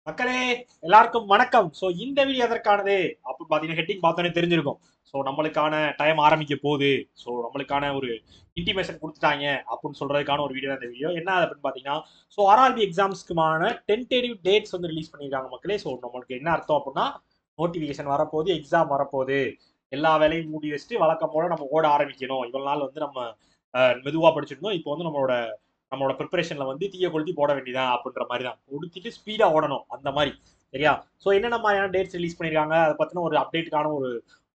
மக்களே எல்லாருக்கும் வணக்கம். ஸோ இந்த வீடியோ எதற்கானது அப்படின்னு பார்த்தீங்கன்னா ஹெட்டிங் பார்த்தோன்னே தெரிஞ்சிருக்கும். ஸோ நம்மளுக்கான டைம் ஆரம்பிக்க போகுது. ஸோ நம்மளுக்கான ஒரு இன்டிமேஷன் கொடுத்துட்டாங்க அப்படின்னு சொல்றதுக்கான ஒரு வீடியோ தான் இந்த வீடியோ. என்ன அப்படின்னு பார்த்தீங்கன்னா ஸோ ஆர்ஆர்பி எக்ஸாம்ஸ்க்குமான டென்டேட்டிவ் டேட்ஸ் வந்து ரிலீஸ் பண்ணியிருக்காங்க மக்களே. ஸோ நம்மளுக்கு என்ன அர்த்தம் அப்படின்னா நோட்டிஃபிகேஷன் வரப்போகுது, எக்ஸாம் வரப்போகுது, எல்லா வேலையும் மூடி வச்சுட்டு வழக்கம் போல நம்ம ஓட ஆரம்பிக்கணும். இவ்வளவு நாள் வந்து நம்ம மெதுவாக படிச்சிருந்தோம். இப்போ வந்து நம்மளோட நம்மளோட ப்ரிப்பரேஷன்ல வந்து தீய கொளுத்தி போட வேண்டியதான் அப்படின்ற மாதிரி தான் கொடுத்துட்டு ஸ்பீடா ஓடணும் அந்த மாதிரி. சரியா? ஸோ என்னென்ன மாதிரியான டேட்ஸ் ரிலீஸ் பண்ணிருக்காங்க அதை பத்தின ஒரு அப்டேட்டுக்கான ஒரு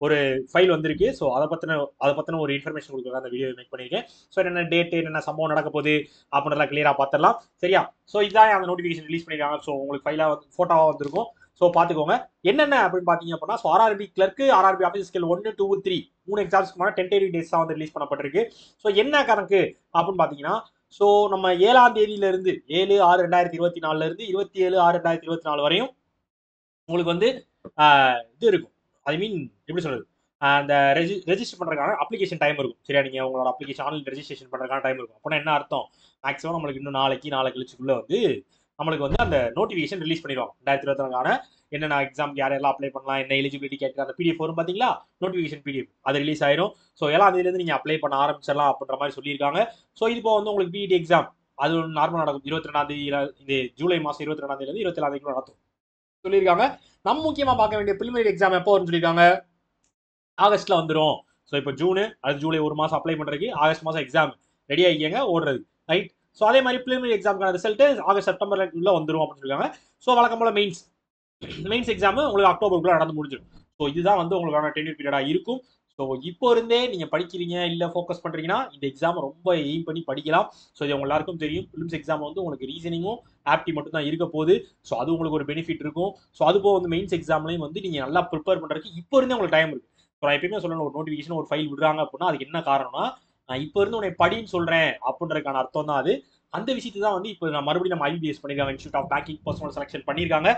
ஒரு ஃபைல் வந்திருக்கு. ஸோ அதை பத்தின ஒரு இன்ஃபர்மேஷன் கொடுக்குறதா அந்த வீடியோ மேக் பண்ணியிருக்கேன். ஸோ என்னென்ன டேட் என்னென்ன சம்பவம் நடக்க போகுது அப்படின்றத கிளியரா பார்த்துடலாம். சரியா? ஸோ இதான் அந்த நோட்டிஃபிகேஷன் ரிலீஸ் பண்ணிருக்காங்க. ஸோ உங்களுக்கு ஃபைலா வந்து போட்டோவா வந்திருக்கும். ஸோ பார்த்துக்கோங்க. என்னென்ன அப்படின்னு பார்த்தீங்க அப்படின்னா so RRB clerk, RRB office scale 1, 2, 3 மூணு எக்ஸாம்ஸ்க்கு டென்டேட்டிவ் டேட்ஸ் தான் வந்து ரிலீஸ் பண்ணப்பட்டிருக்கு. ஸோ என்ன கணக்கு அப்படின்னு பார்த்தீங்கன்னா ஸோ நம்ம 7ஆம் தேதியில இருந்து 7/6/2024 இருந்து 27/6/2024 வரையும் உங்களுக்கு வந்து இது இருக்கும். ஐ மீன் எப்படி சொல்றது, அந்த ரெஜிஸ்டர் பண்றதுக்கான அப்ளிகேஷன் டைம் இருக்கும். சரியா? நீங்க உங்களோட அப்ளிகேஷன் ஆன்லைன் ரெஜிஸ்ட்ரேஷன் பண்றதுக்கான டைம் இருக்கும். அப்படின்னா என்ன அர்த்தம், மேக்ஸிமம் நம்மளுக்கு இன்னும் நாளை கழிச்சுக்குள்ள வந்து நம்மளுக்கு வந்து அந்த நோட்டிஃபிகேஷன் ரிலீஸ் பண்ணிடுவாங்க. 2024 என்னென்ன எக்ஸாம்க்கு யாரெல்லாம் அப்ளை பண்ணலாம், என்ன எலிஜிபிலிட்டி கேட்குற அந்த பிடிஎஃப் வரும் பார்த்தீங்களா, நோட்டிஃபிகேஷன் பிடிஎஃப் அது ரிலீஸ் ஆயிரும். ஸோ 7ஆம் தேதியிலேருந்து நீங்கள் அப்ளை பண்ண ஆரம்பிச்சிடலாம் அப்படின்ற மாதிரி சொல்லியிருக்காங்க. ஸோ இது இப்போ வந்து உங்களுக்கு பிஇடி எக்ஸாம் அது நார்மல் நடக்கும் 22ஆம் தேதி, இது ஜூலை மாதம் 22ஆம் தேதியிலேருந்து 27ஆம் தேதி நடத்தும் சொல்லியிருக்காங்க. நம்ம முக்கியமா பார்க்க வேண்டிய பிரிலிமினரி எக்ஸாம் எப்போ வரும்னு சொல்லியிருக்காங்க, ஆகஸ்ட்ல வந்துடும். ஸோ இப்போ ஜூனு, அது ஜூலை ஒரு மாதம் அப்ளை பண்ணுறதுக்கு, ஆகஸ்ட் மாதம் எக்ஸாம் ரெடி ஆகிக்கங்க ஓடுறது. ரைட்? ஸோ அதே மாதிரி பிரிலிமினரி எக்ஸாமுக்கான ரிசல்ட் ஆகஸ்ட் செப்டம்பர்ல உள்ள வந்துடும் அப்படின்னு சொல்லியிருக்காங்க. ஸோ வழக்கம் போல மெயின்ஸ் எக்ஸாம் உங்களுக்கு அக்டோபருக்குள்ள நடந்து முடிஞ்சிடும். ஸோ இதுதான் வந்து உங்களுக்கான டென்யூர் பீரியடா இருக்கும். ஸோ இப்போ இருந்தே நீங்க படிக்கிறீங்க இல்ல ஃபோக்கஸ் பண்றீங்கன்னா இந்த எக்ஸாம் ரொம்ப எய்ம் பண்ணி படிக்கலாம். ஸோ இது உங்க எல்லாருக்கும் தெரியும். பிலிம்ஸ் எக்ஸாம் வந்து உங்களுக்கு ரீசனிங்கும் ஆப்டி மட்டும் தான் இருக்க போகுது. ஸோ அது உங்களுக்கு ஒரு பெனிஃபிட் இருக்கும். ஸோ அது போக வந்து மெயின்ஸ் எக்ஸாம்லையும் வந்து நீங்க நல்லா ப்ரிப்பேர் பண்றதுக்கு இப்போ இருந்தே உங்களுக்கு டைம் இருக்கு. நான் எப்பயுமே சொல்லணும், ஒரு நோட்டிஃபிகேஷன் ஒரு ஃபைல் விடுறாங்க அப்படின்னா அதுக்கு என்ன காரணம்னா நான் இப்போ இருந்து உன்னை படின்னு சொல்றேன் அப்படின்றதுக்கான அர்த்தம் தான் அது. அந்த விஷயத்தை தான் வந்து இப்போ நான் மறுபடியும் நம்ம ஐபிஎஸ் பண்ணிருக்காங்க, institute of banking personnel selection பண்ணியிருக்காங்க.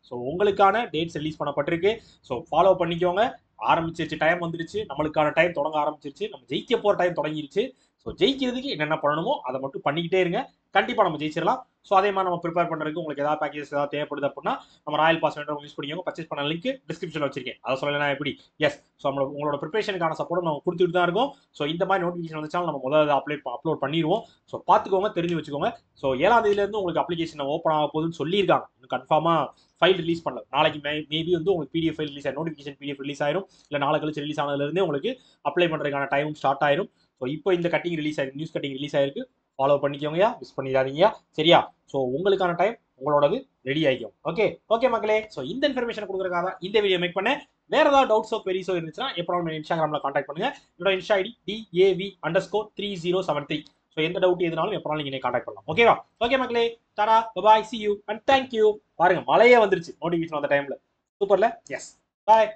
ஸோ உங்களுக்கான டேட்ஸ் ரிலீஸ் பண்ணப்பட்டிருக்கு. ஸோ ஃபாலோ பண்ணிக்கோங்க. ஆரம்பிச்சிருச்சு, டைம் வந்துருச்சு, நம்மளுக்கான டைம் தொடங்க ஆரம்பிச்சிருச்சு, நம்ம ஜெயிக்க போற டைம் தொடங்கிருச்சு. ஸோ ஜெயிக்கிறதுக்கு என்னென்ன பண்ணணுமோ அதை மட்டும் பண்ணிக்கிட்டே இருங்க. கண்டிப்பாக நம்ம ஜெயிச்சிடலாம். ஸோ அதே மாதிரி நம்ம ப்ரிப்பேர் பண்ணுறதுக்கு உங்களுக்கு ஏதாவது பேக்கேஜஸ் ஏதாவது தேவைப்படுது அப்படின்னா நம்ம ராயல் பாஸ் வேண்டாம் யூஸ் பண்ணிக்கோங்க. பர்ச்சேஸ் பண்ண லிங்க் டிஸ்கிரிப்ஷனில் வச்சிருக்கேன், அதை சொல்லலாம் எப்படி. எஸ், ஸோ நம்ம உங்களோட ப்ரிப்பரேஷனுக்கான சப்போர்ட் நம்ம கொடுத்துட்டு தான் இருக்கோம். ஸோ இந்த மாதிரி நோட்டிஃபிகேஷன் வந்துச்சாலும் நம்ம முதல்ல அப்லோட் பண்ணிடுவோம். ஸோ பார்த்துக்கோங்க, தெரிஞ்சு வச்சுக்கோங்க. ஸோ 7ஆம் தேதியிலேருந்து உங்களுக்கு அப்ளிகேஷன் ஓப்பன் ஆக போகுதுன்னு சொல்லியிருக்காங்க. இன்னும் கன்ஃபார்மாக ஃபைல் ரிலீஸ் பண்ணல. நாளைக்கு மேபி வந்து உங்களுக்கு பிடிஎஃப் ஃபைல் ரிலீஸ் ஆயிரும், நோட்டிஃபிகேஷன் பிடிஎஃப் ரிலீஸ் ஆயிரும். இல்லை நாளை கழிச்சு ரிலீஸ் ஆனதுலேருந்தே உங்களுக்கு அப்ளை பண்ணுறதுக்கான டைமும் ஸ்டார்ட் ஆயிரும். ஸோ இப்போ இந்த கட்டிங் ரிலீஸ் ஆயிருக்கு, நியூஸ் கட்டிங் ரிலீஸ் ஆயிருக்கு. ஃபாலோ பண்ணிக்கோங்கயா, மிஸ் பண்ணிடாதீங்க. சரியா? ஸோ உங்களுக்கான டைம் உங்களோடது ரெடி ஆகிக்கும். ஓகே ஓகே மக்களே. ஸோ இந்த இன்ஃபர்மேஷன் கொடுக்குறதுக்காக இந்த வீடியோ மேக் பண்ணேன். வேற ஏதாவது டவுட்ஸோ queries இருந்துச்சுன்னா எப்போ இன்ஸ்டாகிராமில் கான்டாக்ட் பண்ணுங்க. என்னோட இன்ஸ்டா ஐடி DAV_3073. ஸோ எந்த டவுட் எதுனாலும் எப்போ நீங்க கான்டாக்ட் பண்ணலாம். ஓகேவா? ஓகே மக்களே, டாடா பாய், சி யூ அண்ட் தேங்க்யூ. பாருங்க மழையே வந்துருச்சு நோட்டிஃபிகேஷன் வந்த டைம்ல. சூப்பர்ல. எஸ், பாய்.